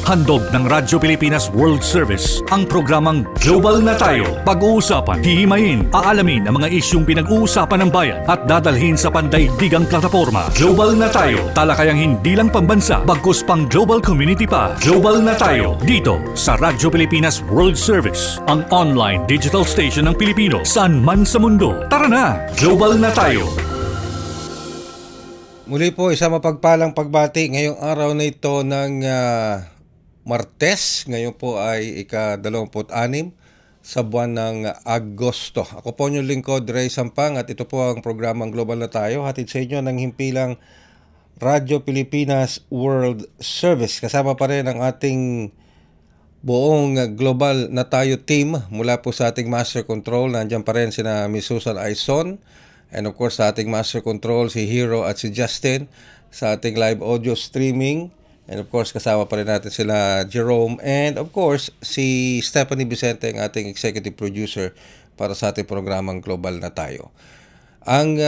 Handog ng Radyo Pilipinas World Service ang programang Global na Tayo. Pag-uusapan, hihimayin, aalamin ang mga isyung pinag-uusapan ng bayan at dadalhin sa pandaigdigang plataforma. Global na Tayo, talakayang hindi lang pambansa, bagkus pang global community pa. Global na Tayo, dito sa Radyo Pilipinas World Service, ang online digital station ng Pilipino saan man sa mundo. Tara na, Global na Tayo! Muli po, isang mapagpalang pagbati ngayong araw na ito ng Martes. Ngayon po ay ika-26 sa buwan ng Agosto. Ako po yung lingkod, Ray Sampang, at ito po ang programang Global na Tayo. Hatid sa inyo ng himpilang Radyo Pilipinas World Service. Kasama pa rin ang ating buong Global na Tayo team mula po sa ating Master Control. Nandiyan pa rin sina Miss Susan Aizon. And of course, sa ating Master Control, si Hero at si Justin. Sa ating live audio streaming. And of course, kasama pa rin natin sila Jerome. And of course, si Stephanie Vicente, ang ating executive producer para sa ating programang Global na Tayo. Ang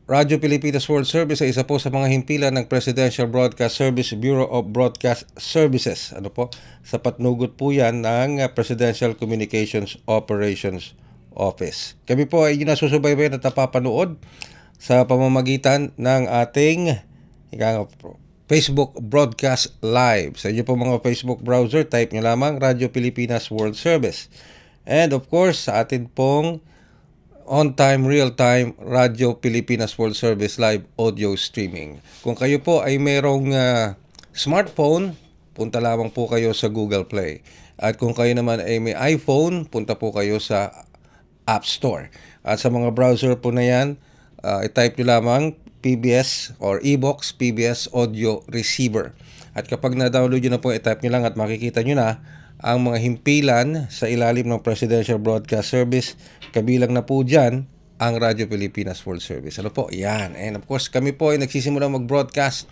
Radyo Pilipinas World Service ay isa po sa mga himpilan ng Presidential Broadcast Service Bureau of Broadcast Services. Ano po? Sa patnugot po yan ng Presidential Communications Operations Office. Kami po ay nasusubaybayan at napapanood sa pamamagitan ng ating Facebook Broadcast Live. Sa inyo po mga Facebook browser, type nyo lamang Radyo Pilipinas World Service. And of course, sa atin pong on-time, real-time Radyo Pilipinas World Service Live audio streaming. Kung kayo po ay mayroong smartphone, punta lamang po kayo sa Google Play. At kung kayo naman ay may iPhone, punta po kayo sa App Store. At sa mga browser po na yan, i-type nyo lamang PBS or e-box PBS Audio Receiver. At kapag na-download nyo na po, i-type nyo lang at makikita nyo na ang mga himpilan sa ilalim ng Presidential Broadcast Service. Kabilang na po dyan ang Radyo Pilipinas World Service. Ano po? Yan. And of course, kami po ay nagsisimula mag-broadcast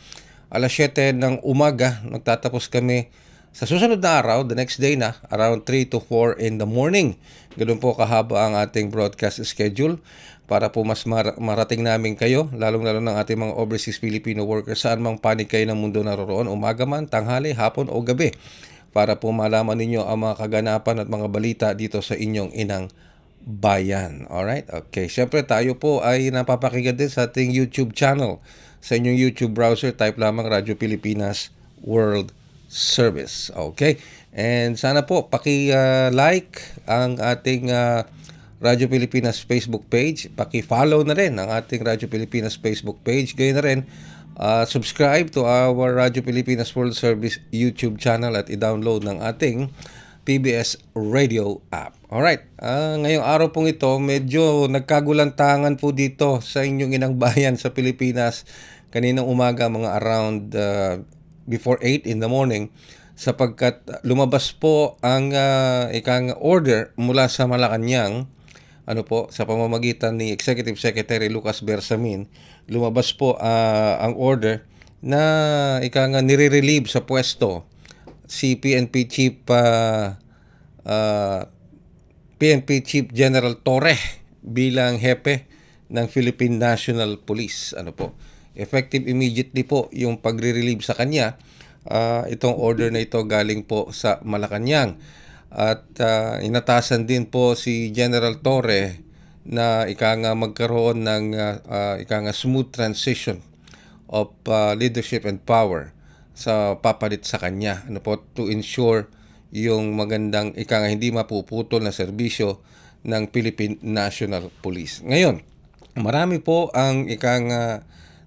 alas 7 ng umaga. Nagtatapos kami sa susunod na araw, the next day na, around 3 to 4 in the morning. Ganun po kahaba ang ating broadcast schedule para po mas marating namin kayo, lalong-lalo ng ating mga overseas Filipino workers saan mang panig kayo ng mundo naroroon, umaga man, tanghali, hapon o gabi, para po malaman ninyo ang mga kaganapan at mga balita dito sa inyong inang bayan. Alright? Okay. Siyempre tayo po ay napapakinggan din sa ating YouTube channel. Sa inyong YouTube browser, type lamang Radyo Pilipinas World Service. Okay? And sana po paki-like ang ating Radyo Pilipinas Facebook page. Paki-follow na rin ang ating Radyo Pilipinas Facebook page. Gayun na rin, subscribe to our Radyo Pilipinas World Service YouTube channel at i-download ng ating PBS Radio app. Alright, ngayong araw pong ito, medyo nagkagulantangan po dito sa inyong inang bayan sa Pilipinas. Kaninang umaga, mga around before 8 in the morning, sapagkat lumabas po ang ikang order mula sa Malacanang, sa pamamagitan ni Executive Secretary Lucas Bersamin. Lumabas po ang order na nire-relieve sa pwesto si PNP Chief General Torre bilang hepe ng Philippine National Police. Effective immediately po yung pagre-relieve sa kanya. Itong order na ito galing po sa Malacanang. At inatasan din po si General Torre na magkaroon ng smooth transition of leadership and power sa papalit sa kanya, to ensure yung magandang hindi mapuputol na serbisyo ng Philippine National Police. Ngayon, marami po ang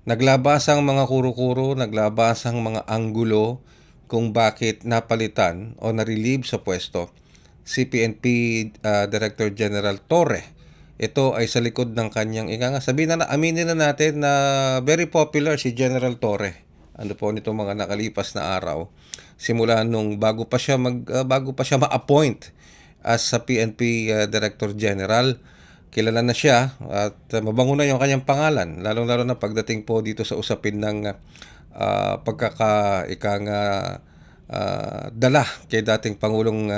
naglabasang mga kuro-kuro, naglabasang mga anggulo kung bakit napalitan o na-relieve sa pwesto si PNP Director General Torre. Ito ay sa likod ng kanyang aminin na natin na very popular si General Torre. Nito mga nakalipas na araw. Simula nung bago pa siya ma-appoint as sa PNP Director General, kilala na siya at mabango na yung kanyang pangalan, lalong-lalo na pagdating po dito sa usapin ng dala kay dating Pangulong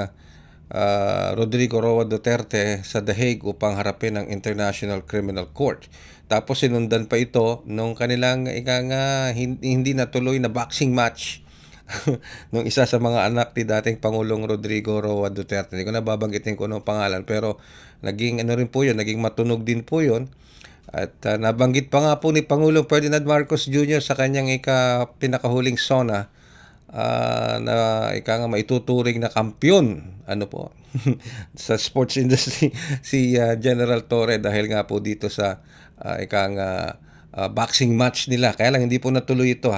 Rodrigo Roa Duterte sa The Hague upang harapin ang International Criminal Court. Tapos sinundan pa ito nung kanilang hindi natuloy na boxing match nung isa sa mga anak ni dating Pangulong Rodrigo Roa Duterte. Hindi ko na babanggitin ko ng pangalan, pero naging ano rin po yun, naging matunog din po yun. At nabanggit pa nga po ni Pangulong Ferdinand Marcos Jr. sa kanyang pinakahuling SONA na nga maituturing na kampiyon sa sports industry si General Torre dahil nga po dito sa boxing match nila. Kaya lang hindi po natuloy ito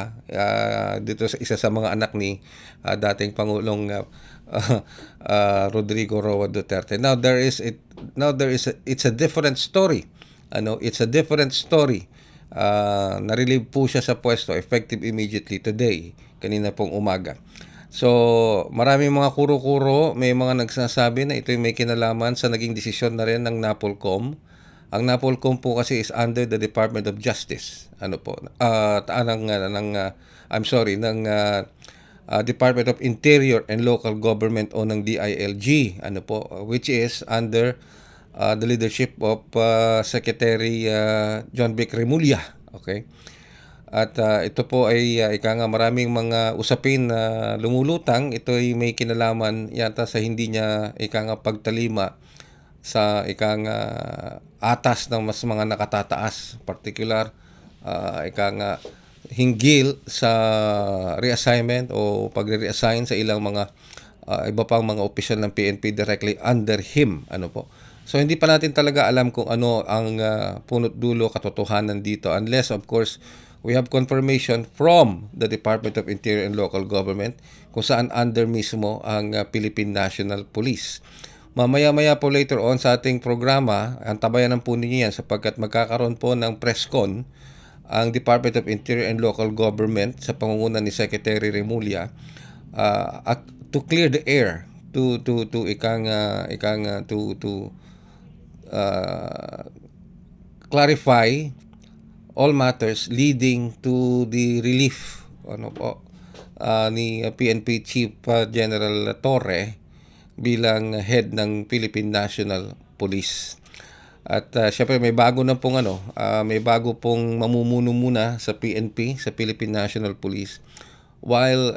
dito sa isa sa mga anak ni dating Pangulong Rodrigo Roa Duterte. It's a different story. It's a different story. Na-relieve po siya sa pwesto effective immediately today, kanina pong umaga. So, maraming mga kuro-kuro, may mga nagsasabi na ito may kinalaman sa naging desisyon na rin ng NAPOLCOM. Ang NAPOLCOM po kasi is under the Department of Justice. Department of Interior and Local Government o ng DILG, which is under the leadership of Secretary John Vic Remulla. Okay? At ito po ay maraming mga usapin na lumulutang. Ito ay may kinalaman yata sa hindi niya pagtalima sa atas ng mas mga nakatataas, particular hinggil sa reassignment o pagre-reassign sa ilang mga iba pang mga opisyal ng PNP directly under him. So hindi pa natin talaga alam kung ano ang punot dulo katotohanan dito, unless of course we have confirmation from the Department of Interior and Local Government kung saan under mismo ang Philippine National Police. Mamaya-maya po later on sa ating programa, antabayan po ninyo yan sapagkat magkakaroon po ng press con ang Department of Interior and Local Government sa pangunguna ni Secretary Remulla to clear the air, to clarify all matters leading to the relief ni PNP Chief General Torre bilang head ng Philippine National Police. At syempre may bago pong mamumuno muna sa PNP, sa Philippine National Police, while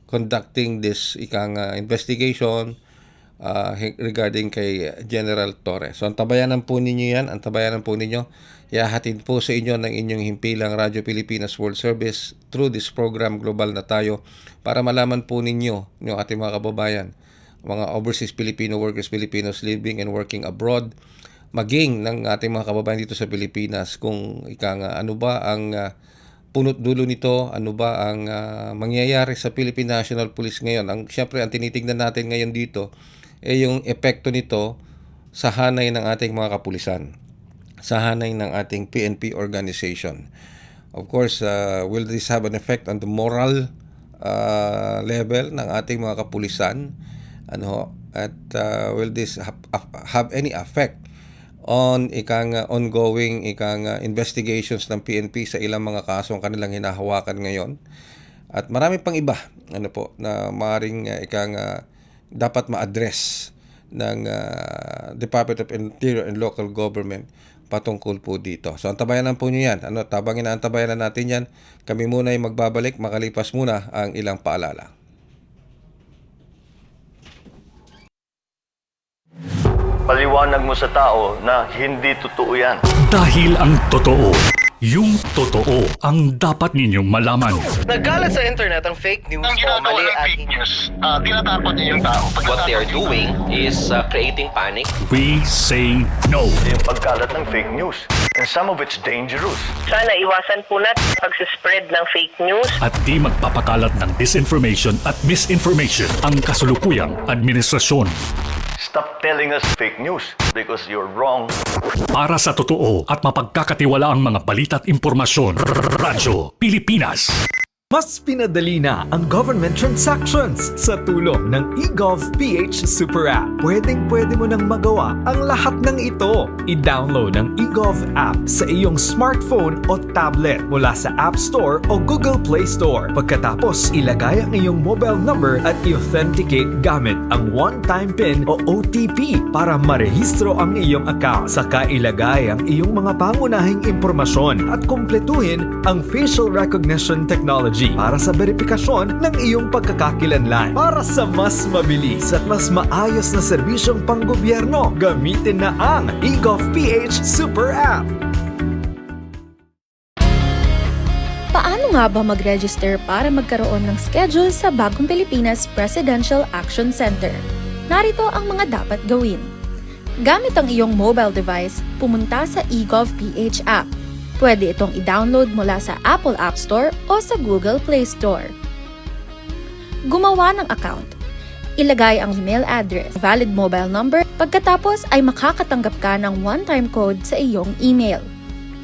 conducting this investigation regarding kay General Torre. So antabayanan po ninyo yan, Ihahatid po sa inyo ng inyong himpilang Radyo Pilipinas World Service through this program Global na Tayo para malaman po ninyo, yung ating mga kababayan, mga overseas Filipino workers, Filipinos living and working abroad, maging ng ating mga kababayan dito sa Pilipinas kung ano ba ang punot dulo nito, ano ba ang mangyayari sa Philippine National Police ngayon. Siyempre, ang tinitignan natin ngayon dito ay yung epekto nito sa hanay ng ating mga kapulisan, sa hanay ng ating PNP organization. Of course, will this have an effect on the moral level ng ating mga kapulisan? At will this have any effect on ongoing investigations ng PNP sa ilang mga kasong kanilang hinahawakan ngayon? At marami pang iba na maaaring dapat ma-address ng Department of Interior and Local Government patungkol po dito. So antabayanan po nyo yan. Antabayanan natin yan. Kami muna ay magbabalik, makalipas muna ang ilang paalala. Paliwanag mo sa tao na hindi totoo yan. Dahil ang totoo, yung totoo ang dapat ninyong malaman. Nagkalat sa internet ang fake news Ang o ginagawa mali ng at fake news, tinatakot niyo yung tao. What they are doing is creating panic. We say no. Yung pagkalat ng fake news. And some of it's dangerous. Sana iwasan po natin pag-spread ng fake news. At di magpapakalat ng disinformation at misinformation ang kasulukuyang administrasyon. Stop telling us fake news because you're wrong. Para sa totoo at mapagkakatiwalaang mga balita at impormasyon, Radyo Pilipinas. Mas pinadali na ang government transactions sa tulong ng eGov.ph Super App. Pwedeng-pwede mo nang magawa ang lahat ng ito. I-download ang eGov app sa iyong smartphone o tablet mula sa App Store o Google Play Store. Pagkatapos, ilagay ang iyong mobile number at i-authenticate gamit ang one-time PIN o OTP para marehistro ang iyong account. Saka ilagay ang iyong mga pangunahing impormasyon at kumpletuhin ang facial recognition technology technology para sa verifikasyon ng iyong pagkakakilanlan. Para sa mas mabilis at mas maayos na serbisyong panggobyerno, gamitin na ang eGovPH Super App. Paano nga ba mag-register para magkaroon ng schedule sa Bagong Pilipinas Presidential Action Center? Narito ang mga dapat gawin. Gamit ang iyong mobile device, pumunta sa eGovPH app. Pwede itong i-download mula sa Apple App Store o sa Google Play Store. Gumawa ng account. Ilagay ang email address, valid mobile number, pagkatapos ay makakatanggap ka ng one-time code sa iyong email.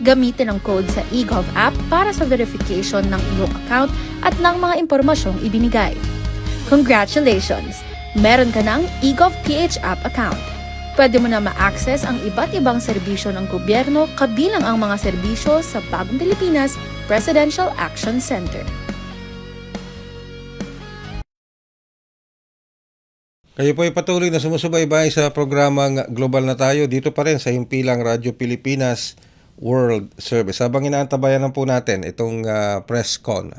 Gamitin ang code sa eGov app para sa verification ng iyong account at ng mga impormasyong ibinigay. Congratulations! Meron ka ng eGovPH app account. Pwede mo na ma-access ang iba't ibang serbisyo ng gobyerno kabilang ang mga serbisyo sa Bagong Pilipinas Presidential Action Center. Kayo po ay patuloy na sumusubaybay sa programang Global na Tayo dito pa rin sa himpilang Radyo Pilipinas World Service. Habang inaantabayan po natin itong press con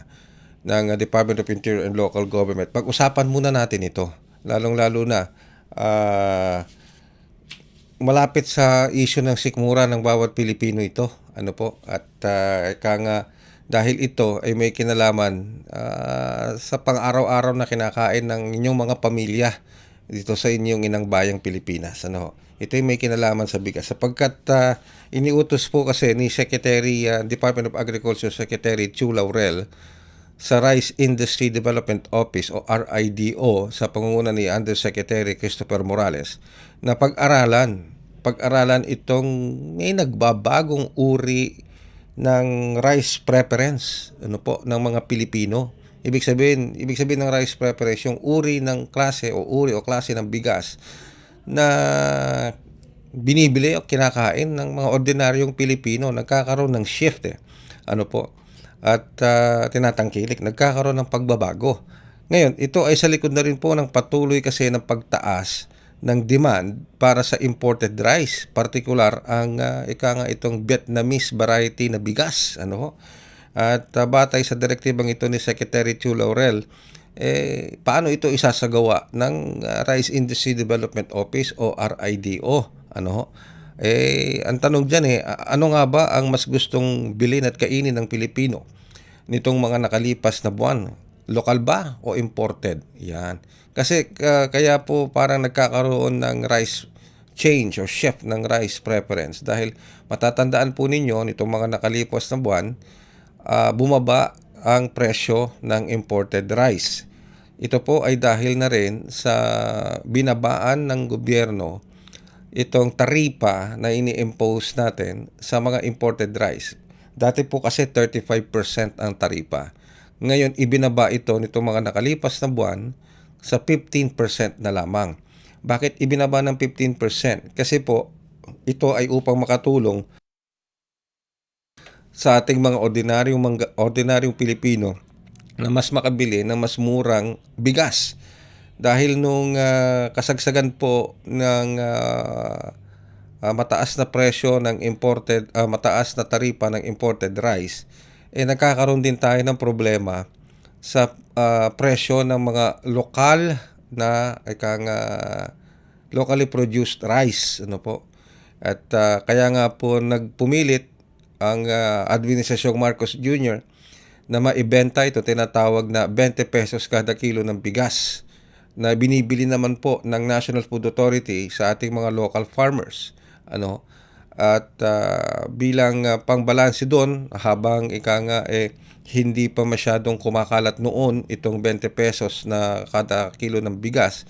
ng Department of Interior and Local Government, pag-usapan muna natin ito. Lalong-lalo na malapit sa issue ng sikmura ng bawat Pilipino ito. Ano po? At dahil ito ay may kinalaman sa pang-araw-araw na kinakain ng inyong mga pamilya dito sa inyong inang bayang Pilipinas. Ano? Ito ay may kinalaman sa bigas sapagkat iniutos po kasi ni Department of Agriculture Secretary Chu Laurel sa Rice Industry Development Office o RIDO sa pangunguna ni Undersecretary Christopher Morales na pag-aralan itong may nagbabagong uri ng rice preference ng mga Pilipino. Ibig sabihin ng rice preference yung uri ng klase o klase ng bigas na binibili o kinakain ng mga ordinaryong Pilipino. Nagkakaroon ng shift at tinatangkilik, nagkakaroon ng pagbabago. Ngayon, ito ay sa likod na rin po ng patuloy kasi ng pagtaas ng demand para sa imported rice, partikular ang itong Vietnamese variety na bigas. At batay sa direktibang ito ni Secretary Chu Laurel, paano ito isasagawa ng Rice Industry Development Office o RIDO? Ang tanong dyan ano nga ba ang mas gustong bilhin at kainin ng Pilipino nitong mga nakalipas na buwan? Lokal ba o imported? Yan. Kasi kaya po parang nagkakaroon ng rice change or shift ng rice preference dahil matatandaan po ninyo nitong mga nakalipas na buwan, bumaba ang presyo ng imported rice. Ito po ay dahil na rin sa binabaan ng gobyerno itong taripa na ini-impose natin sa mga imported rice. Dati po kasi 35% ang taripa. Ngayon ibinaba ito nitong mga nakalipas na buwan sa 15% na lamang. Bakit ibinaba ng 15%? Kasi po ito ay upang makatulong sa ating mga ordinaryong Pilipino na mas makabili ng mas murang bigas. Dahil nung kasagsagan po ng mataas na presyo ng mataas na taripa ng imported rice, nagkakaroon din tayo ng problema sa presyo ng mga lokal na locally produced rice. At kaya nga po nagpumilit ang Administrasyong Marcos Jr. na maibenta ito, tinatawag na 20 pesos kada kilo ng bigas na binibili naman po ng National Food Authority sa ating mga local farmers. At bilang pangbalanse doon, habang hindi pa masyadong kumakalat noon itong 20 pesos na kada kilo ng bigas,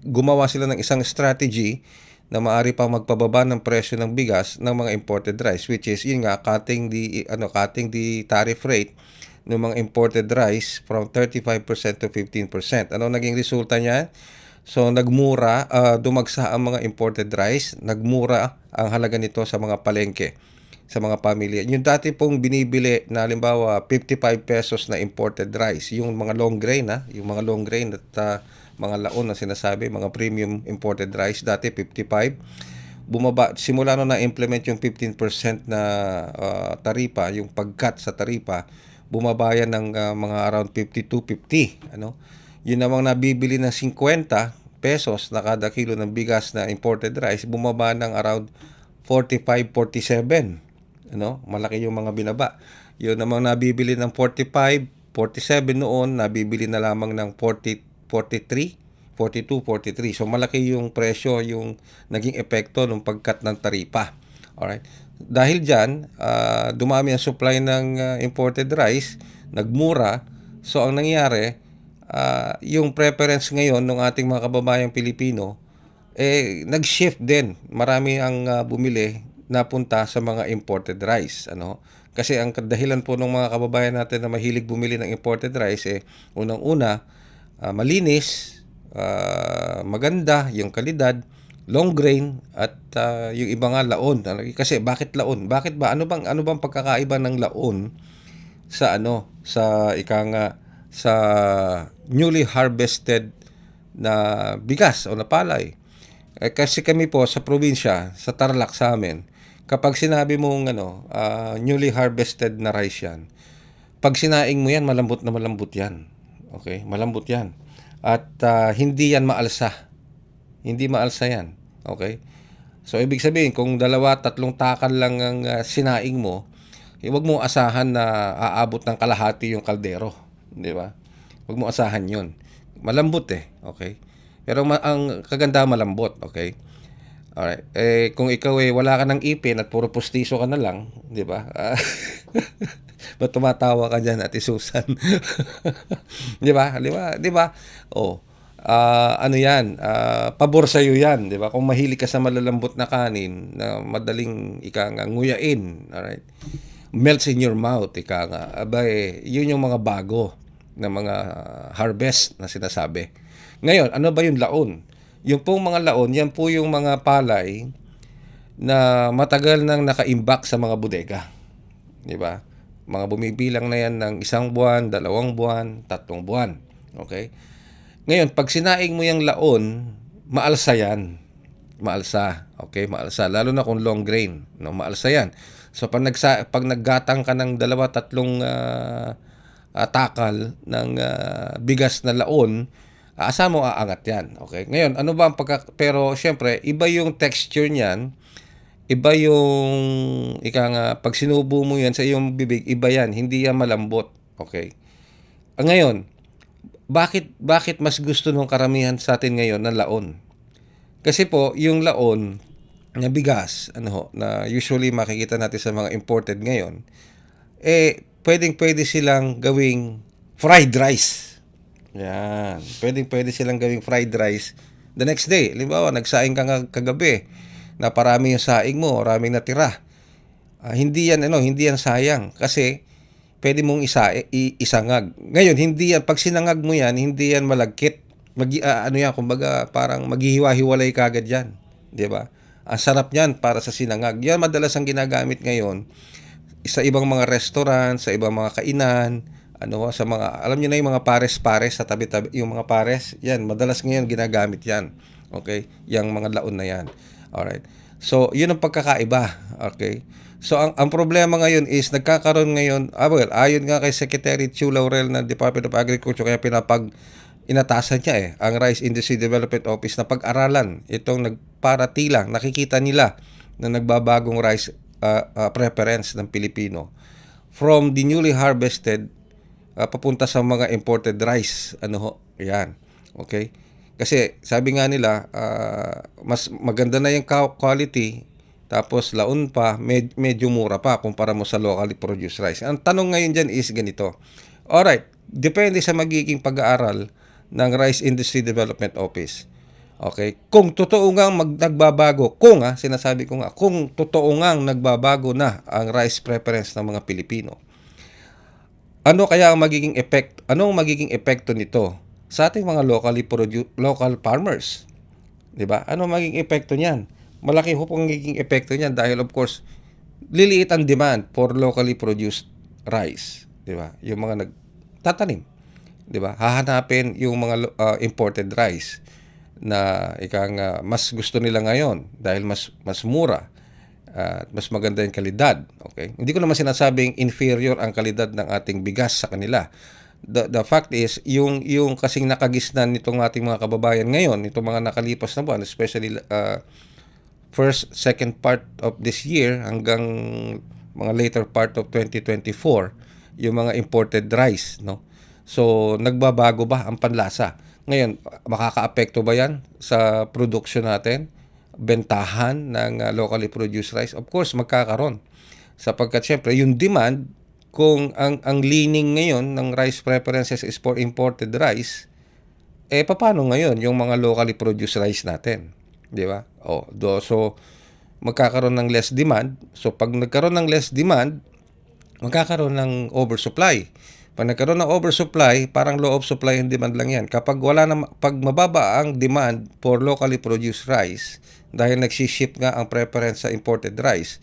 gumawa sila ng isang strategy na maaari pang magpababa ng presyo ng bigas ng mga imported rice, which is yun nga, cutting the tariff rate ng mga imported rice from 35% to 15%. Ano naging resulta niya? So nagmura, dumagsa ang mga imported rice, nagmura ang halaga nito sa mga palengke, sa mga pamilya. Yung dati pong binibili na halimbawa 55 pesos na imported rice, yung mga long grain yung mga long grain at mga laon na sinasabi, mga premium imported rice, dati 55. bumaba, simula nung na-implement yung 15% na taripa, yung pag-cut sa taripa, bumaba yan ng mga around 52.50, ano? Yun namang nabibili ng 50 pesos na kada kilo ng bigas na imported rice, bumaba ng around 45, 47. Ano? Malaki yung mga binaba. Yun namang nabibili ng 45, 47 noon, nabibili na lamang ng 40, 43, 42, 43. So malaki yung presyo, yung naging epekto ng pagkat ng taripa. Alright? Dahil dyan, dumami ang supply ng imported rice, nagmura. So ang nangyari, yung preference ngayon ng ating mga kababayang Pilipino, nag-shift din. Marami ang bumili napunta sa mga imported rice, ano? Kasi ang dahilan po ng mga kababayan natin na mahilig bumili ng imported rice, unang-una, malinis, maganda yung kalidad, long grain, at yung iba nga laon. Kasi bakit laon? Bakit ba? Ano bang pagkakaiba ng laon sa sa newly harvested na bigas o na palay? Kasi kami po sa probinsya, sa Tarlac sa amin, kapag sinabi mong newly harvested na rice yan, pag sinaing mo yan, malambot na malambot yan. Okay? Malambot yan. At hindi yan maalsa. Hindi maalsa yan. Okay? So, ibig sabihin, kung 2-3 takal lang ang sinaing mo, huwag mo asahan na aabot ng kalahati yung kaldero. Di ba? Huwag mo asahan yun. Malambot Okay? Pero ang kaganda malambot. Okay? Alright. Kung ikaw wala ka ng ipin at puro pustiso ka na lang, di ba? Ba't tumatawa ka dyan, Ate Susan? Di ba? Di ba? Ano yan? Pabor sa'yo yan, di ba? Kung mahilig ka sa malalambot na kanin, na madaling nguyain, alright? Melts in your mouth, yun yung mga bago na mga harvest na sinasabi. Ngayon, ano ba yung laon? Yung pong mga laon, yan po yung mga palay na matagal nang nakaimbak sa mga bodega. Di ba? Mga bumibilang na yan ng 1 buwan, 2 buwan, 3 buwan. Okay? Ngayon, pag sinaing mo yung laon, maalsa yan. Maalsa. Okay? Maalsa. Lalo na kung long grain. No? Maalsa yan. So, pag naggatang ka ng 2-3 takal ng bigas na laon, asa mo aangat yan. Okay? Ngayon, ano ba ang pero syempre, iba yung texture niyan, iba yung pag sinubo mo yan sa iyong bibig, iba yan, hindi yan malambot. Okay? Ngayon, bakit mas gusto ng karamihan sa atin ngayon ng laon? Kasi po, yung laon na bigas, na usually makikita natin sa mga imported ngayon, pwede silang gawing fried rice. Yan. Pwede silang gawing fried rice the next day. Halimbawa, nagsaing ka kagabi na parami yung saing mo, maraming natira. Hindi yan sayang kasi pwede mong isangag. Ngayon, hindi yan, pag sinangag mo yan, hindi yan malagkit. Kumbaga, parang maghihiwa-hiwalay kagad yan. Di ba? Ang sarap niyan para sa sinangag. Yan madalas ang ginagamit ngayon sa ibang mga restaurant, sa ibang mga kainan, sa mga, alam niyo na yung mga pares-pares sa tabi-tabi, yung mga pares, yan, madalas ngayon ginagamit yan. Okay? Yung mga laon na yan. Alright? So, yun ang pagkakaiba. Okay? So, ang problema ngayon is, nagkakaroon ngayon, ayon nga kay Secretary Chu Laurel ng Department of Agriculture, kaya inatasan niya ang Rice Industry Development Office na pag-aralan itong nagparatilang, nakikita nila na nagbabagong rice preference ng Pilipino from the newly harvested papunta sa mga imported rice. Yan. Okay? Kasi sabi nga nila, mas maganda na yung quality, tapos laon pa, medyo mura pa kumpara mo sa locally produced rice. Ang tanong ngayon dyan is ganito. Alright, depende sa magiging pag-aaral ng Rice Industry Development Office. Okay? Kung totoo nga nagbabago, sinasabi ko nga, kung totoo nga nagbabago na ang rice preference ng mga Pilipino, ano kaya ang magiging anong magiging epekto nito sa ating mga local farmers? 'Di ba? Ano magiging epekto niyan? Malaki ho pong magiging epekto niyan dahil of course liliit ang demand for locally produced rice, 'di ba? Yung mga nagtatanim, 'di ba? Hahanapin yung mga imported rice na mas gusto nila ngayon dahil mas mura at mas maganda yung kalidad. Okay? Hindi ko naman sinasabing inferior ang kalidad ng ating bigas sa kanila. The fact is, yung kasing nakagisnan nitong ating mga kababayan ngayon, itong mga nakalipas na buwan, especially first, second part of this year hanggang mga later part of 2024, yung mga imported rice, no? So, nagbabago ba ang panlasa? Ngayon, makakaapekto ba yan sa production natin? Bentahan ng locally produced rice? Of course, magkakaroon. Sapagkat syempre, yung demand, kung ang leaning ngayon ng rice preferences is for imported rice, paano ngayon yung mga locally produced rice natin? Di ba? So, magkakaroon ng less demand. So, pag nagkaroon ng less demand, magkakaroon ng oversupply. Pag nagkaroon ng oversupply, parang law of supply and demand lang yan. Pag mababa ang demand for locally produced rice, dahil nagsiship nga ang preference sa imported rice,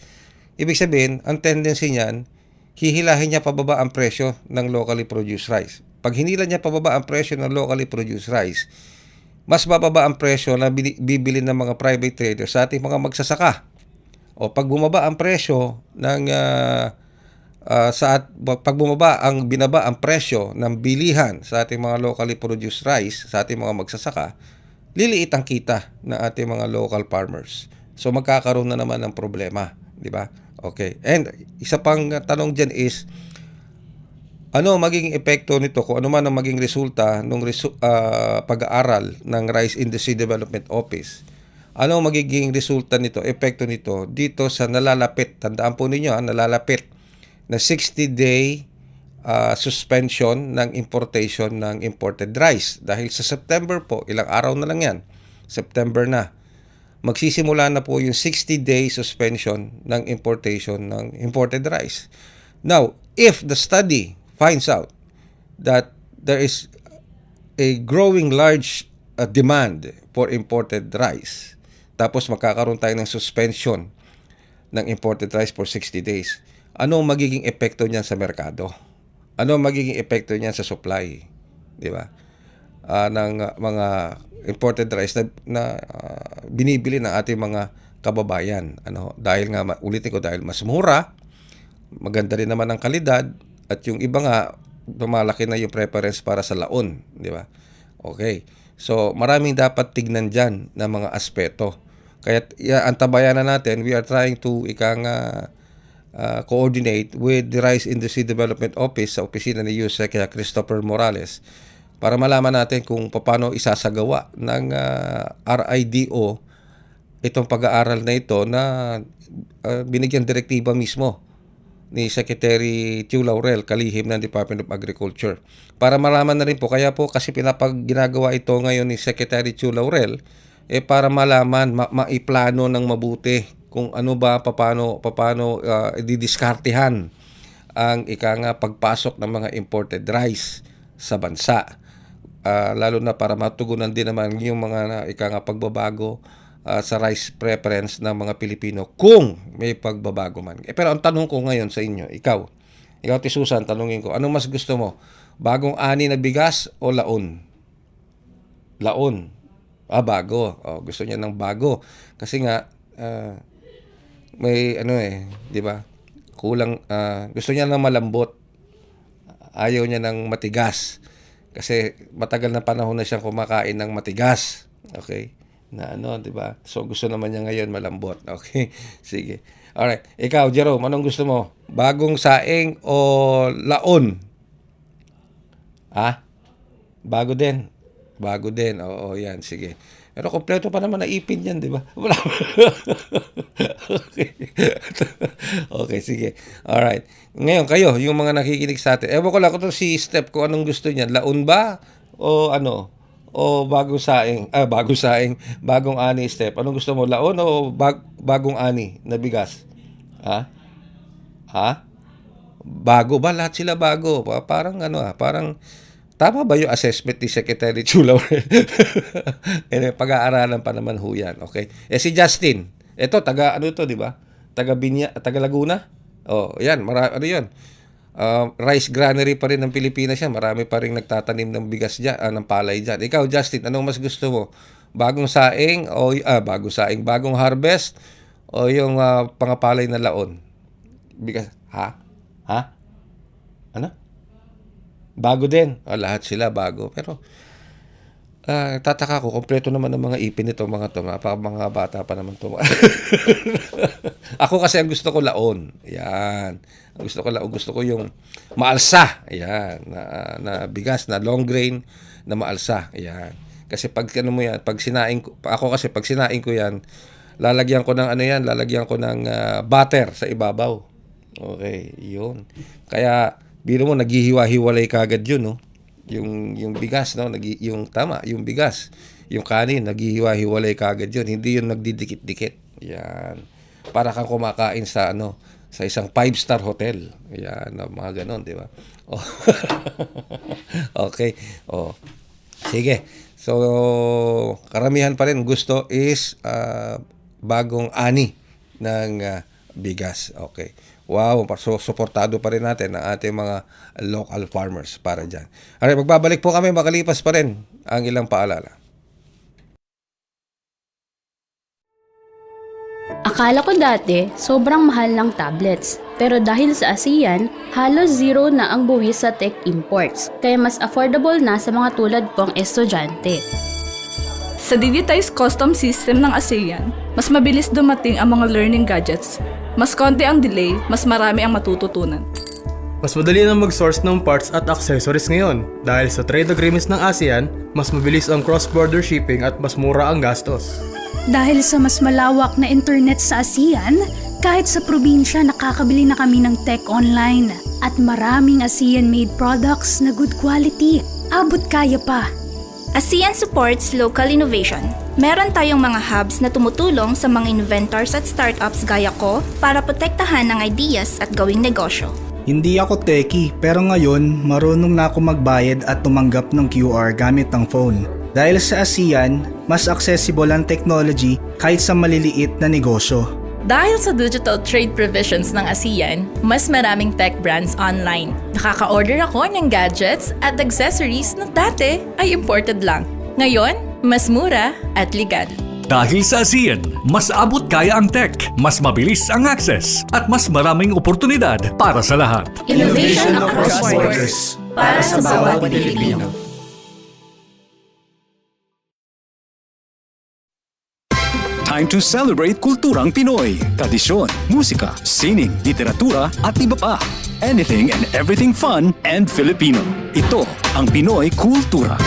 ibig sabihin, ang tendency niyan, hihilahin niya pababa ang presyo ng locally produced rice. Pag hinila niya pababa ang presyo ng locally produced rice, mas bababa ang presyo na bibili ng mga private traders sa ating mga magsasaka. O pag bumaba ang presyo ng binaba ang presyo ng bilihan sa ating mga locally produced rice, sa ating mga magsasaka, liliit ang kita ng ating mga local farmers. So magkakaroon na naman ng problema, di ba? Okay. And isa pang tanong diyan is, ano magiging epekto nito kung ano man ang maging resulta ng pag-aaral ng Rice Industry Development Office? Ano magiging resulta nito, epekto nito dito sa nalalapit, tandaan po ninyo, nalalapit na 60-day suspension ng importation ng imported rice. Dahil sa September po, ilang araw na lang yan, September na, magsisimula na po yung 60-day suspension ng importation ng imported rice. Now, if the study finds out that there is a growing large demand for imported rice, tapos magkakaroon tayo ng suspension ng imported rice for 60 days, ano magiging epekto niyan sa merkado? Ano magiging epekto niyan sa supply? Di ba? Ng mga imported rice na binibili ng ating mga kababayan. Dahil nga, ulitin ko, dahil mas mura, maganda rin naman ang kalidad, at yung iba nga, lumalaki na yung preference para sa laon. Di ba? Okay. So, maraming dapat tignan dyan na mga aspeto. Kaya antabayan na natin, we are trying to coordinate with the Rice Industry Development Office sa opisina ni USEC kaya Christopher Morales para malaman natin kung paano isasagawa ng RIDO itong pag-aaral na ito na binigyan direktiba mismo ni Secretary Chu Laurel, kalihim ng Department of Agriculture. Para malaman na rin po, kaya po kasi ginagawa ito ngayon ni Secretary Chu Laurel, para malaman, maiplano ng mabuti kung ano ba, paano didiskartehan ang pagpasok ng mga imported rice sa bansa. Lalo na para matugunan din naman yung mga pagbabago sa rice preference ng mga Pilipino kung may pagbabago man. Pero ang tanong ko ngayon sa inyo, ikaw Ti Susan, tanungin ko, anong mas gusto mo? Bagong ani na bigas o laon? Laon. Bago. Gusto niya ng bago. Kasi nga, may di ba? Kulang, gusto niya ng malambot. Ayaw niya ng matigas. Kasi matagal na panahon na siyang kumakain ng matigas. Okay? Di ba? So gusto naman niya ngayon malambot. Okay? Sige. Alright. Ikaw, Jerome, anong gusto mo? Bagong saing o laon? Bago din. Bago din. Oo, yan. Sige. Pero kompleto pa naman na ipin yan, di ba? Wala. Okay. Okay, sige. Alright. Ngayon, kayo, yung mga nakikinig sa atin. Ewan ko lang kung si Step, kung anong gusto niyan. Laon ba? O ano? O bagong saing? Bagong saing. Bagong ani, Step. Anong gusto mo? Laon o bagong ani na bigas? Bago ba? Lahat sila bago. Parang parang tama ba yung assessment ni Secretary Chu Laurel? Pag-aaralan pa naman ho yan. Okay? Si Justin, ito, di ba? Taga Laguna? Yan, yun? Rice granary pa rin ng Pilipinas yan. Marami pa rin nagtatanim ng bigas dyan, ng palay dyan. Ikaw, Justin, anong mas gusto mo? bagong saing o bagong harvest o yung pangapalay na laon? Bigas. Ha? Ano? Bago din. Lahat sila bago. Pero tataka ko, kompleto naman ng mga ipin nito, mga to. Mga bata pa naman to. Ako kasi ang gusto ko laon. Yan. Ang gusto ko yung maalsa. Yan. Na bigas, na long grain, na maalsa. Yan. Kasi pag sinaing ko yan, lalagyan ko ng butter sa ibabaw. Okay, yun. Kaya, biro mo, naghihiwa-hiwalay kagad yun, no? Yung bigas, no? Yung bigas. Yung kanin, naghihiwa-hiwalay kagad yun. Hindi yun nagdidikit-dikit. Yan. Para kang kumakain sa isang 5-star hotel. Yan, mga ganon, di ba? Oh. Okay. Oh. Sige. So, karamihan pa rin gusto is bagong ani ng bigas. Okay. Wow, so suportado pa rin natin ang ating mga local farmers para dyan. Alright, magbabalik po kami, makalipas pa rin ang ilang paalala. Akala ko dati, sobrang mahal ng tablets. Pero dahil sa ASEAN, halos zero na ang buwis sa tech imports. Kaya mas affordable na sa mga tulad kong estudyante. Sa digitized custom system ng ASEAN, mas mabilis dumating ang mga learning gadgets. Mas konti ang delay, mas marami ang matututunan. Mas madali na mag-source ng parts at accessories ngayon. Dahil sa trade agreements ng ASEAN, mas mabilis ang cross-border shipping at mas mura ang gastos. Dahil sa mas malawak na internet sa ASEAN, kahit sa probinsya nakakabili na kami ng tech online. At maraming ASEAN-made products na good quality. Abot kaya pa. ASEAN supports local innovation. Meron tayong mga hubs na tumutulong sa mga inventors at startups gaya ko para protektahan ang ideas at gawing negosyo. Hindi ako techie pero ngayon marunong na ako magbayad at tumanggap ng QR gamit ang phone. Dahil sa ASEAN, mas accessible ang technology kahit sa maliliit na negosyo. Dahil sa digital trade provisions ng ASEAN, mas maraming tech brands online. Nakaka-order ako ng gadgets at accessories na dati ay imported lang. Ngayon, mas mura at legal. Dahil sa ASEAN, mas abot kaya ang tech, mas mabilis ang access, at mas maraming oportunidad para sa lahat. Innovation across borders para sa bawat Pilipino. Time to celebrate kulturang Pinoy, tradisyon, musika, sining, literatura at iba pa. Anything and everything fun and Filipino. Ito ang Pinoy Kultura.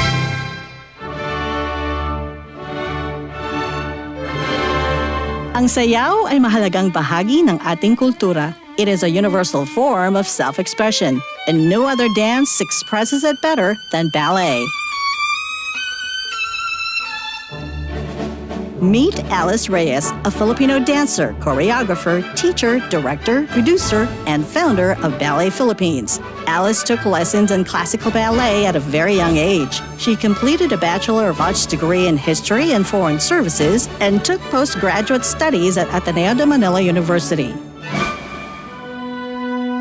Ang sayaw ay mahalagang bahagi ng ating kultura. It is a universal form of self-expression, and no other dance expresses it better than ballet. Meet Alice Reyes, a Filipino dancer, choreographer, teacher, director, producer, and founder of Ballet Philippines. Alice took lessons in classical ballet at a very young age. She completed a Bachelor of Arts degree in History and Foreign Services and took postgraduate studies at Ateneo de Manila University.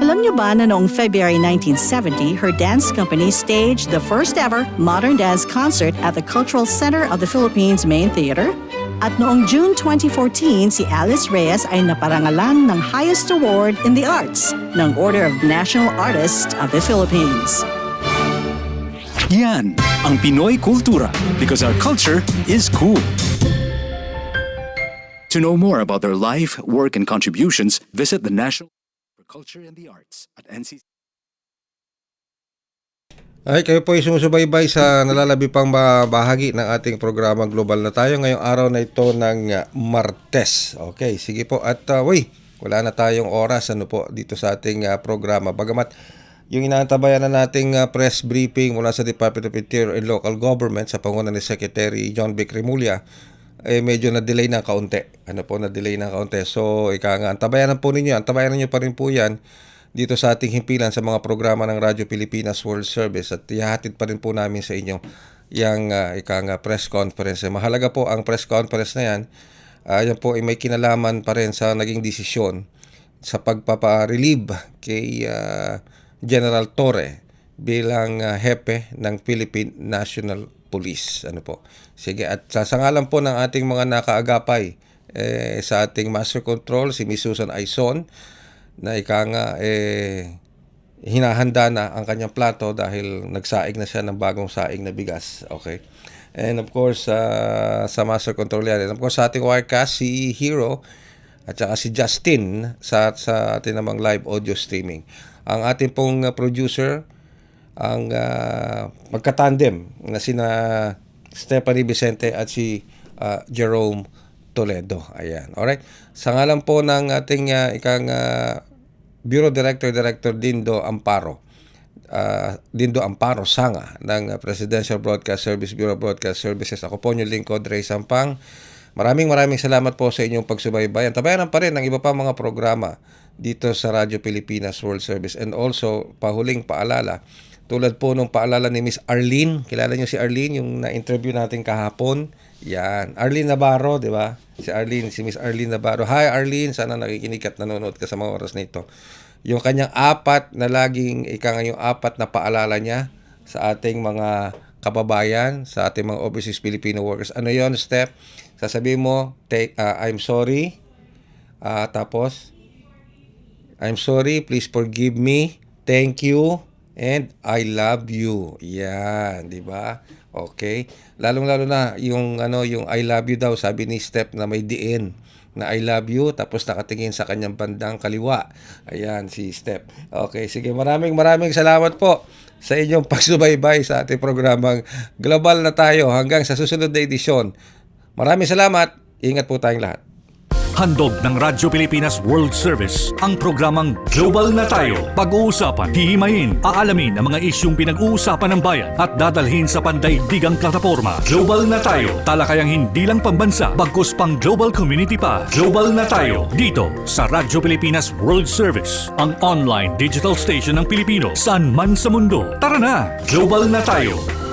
Alam niyo ba na noong February 1970, her dance company staged the first ever modern dance concert at the Cultural Center of the Philippines Main Theater? At noong June 2014, si Alice Reyes ay naparangalan ng highest award in the arts ng Order of National Artist of the Philippines. Yan ang Pinoy Kultura because our culture is cool. To know more about their life, work, and contributions, visit the National for Culture and the Arts at NCC. Ay, kayo po ay sumusubaybay sa nalalabi pang bahagi ng ating programa Global na Tayo ngayong araw na ito ng Martes. Okay, sige po. At wala na tayong oras dito sa ating programa. Bagamat yung inaantabayan na nating press briefing mula sa Department of Interior and Local Government sa pangunan ni Secretary John Vic Remulla, medyo na-delay ng kaunti. Na-delay ng kaunti. So, antabayan po ninyo. Antabayan niyo pa rin po yan dito sa ating himpilan sa mga programa ng Radyo Pilipinas World Service at ihahatid pa rin po namin sa inyo yung press conference. Mahalaga po ang press conference na yan. Yan po ay may kinalaman pa rin sa naging desisyon sa pagpapa-relieve kay General Torre bilang hepe ng Philippine National Police. Ano po? Sige, at sa ngalan po ng ating mga nakaagapay sa ating Master Control, si Miss Susan Aizon, na hinahanda na ang kanyang plato dahil nagsaing na siya ng bagong saing na bigas. Okay? And of course, sa Master Control yan. And of course, sa ating Wirecast, si Hero at saka si Justin sa ating namang live audio streaming. Ang ating pong producer, ang magkatandem na sina Stephanie Vicente at si Jerome Toledo. Ayan. Alright. Sa ngalan po ng ating Bureau Director Dindo Amparo. Dindo Amparo Sanga ng Presidential Broadcast Service Bureau of Broadcast Services. Ako po yung lingkod, Ray Sampang. Maraming salamat po sa inyong pagsubaybayan. Tabayanan pa rin ang iba pa mga programa dito sa Radyo Pilipinas World Service. And also, pahuling paalala, tulad po nung paalala ni Miss Arlene. Kilala niyo si Arlene, yung na-interview natin kahapon. Yan. Arlene Navarro, di ba? Si Miss Arlene Navarro. Hi Arlene, sana nakikinig at nanonood ka sa mga oras na ito. Yung kanyang apat na paalala niya sa ating mga kababayan, sa ating mga overseas Filipino workers. Ano yon, Step? Sasabihin mo, I'm sorry. Tapos, I'm sorry, please forgive me, thank you, and I love you. Yan, di ba? Okay. Lalong-lalo na yung I love you daw, sabi ni Step na may diin na I love you, tapos nakatingin sa kanyang bandang kaliwa. Ayan, si Step. Okay, sige, maraming salamat po sa inyong pagsubaybay sa ating programang Global na Tayo hanggang sa susunod na edisyon. Maraming salamat. Ingat po tayong lahat. Handog ng Radyo Pilipinas World Service ang programang Global na Tayo. Pag-uusapan, hihimayin, aalamin ang mga isyung pinag-uusapan ng bayan at dadalhin sa pandaigdigang plataforma. Global na Tayo, talakayang hindi lang pambansa, bagkus pang global community pa. Global na Tayo, dito sa Radyo Pilipinas World Service, ang online digital station ng Pilipino saan man sa mundo. Tara na, Global na Tayo.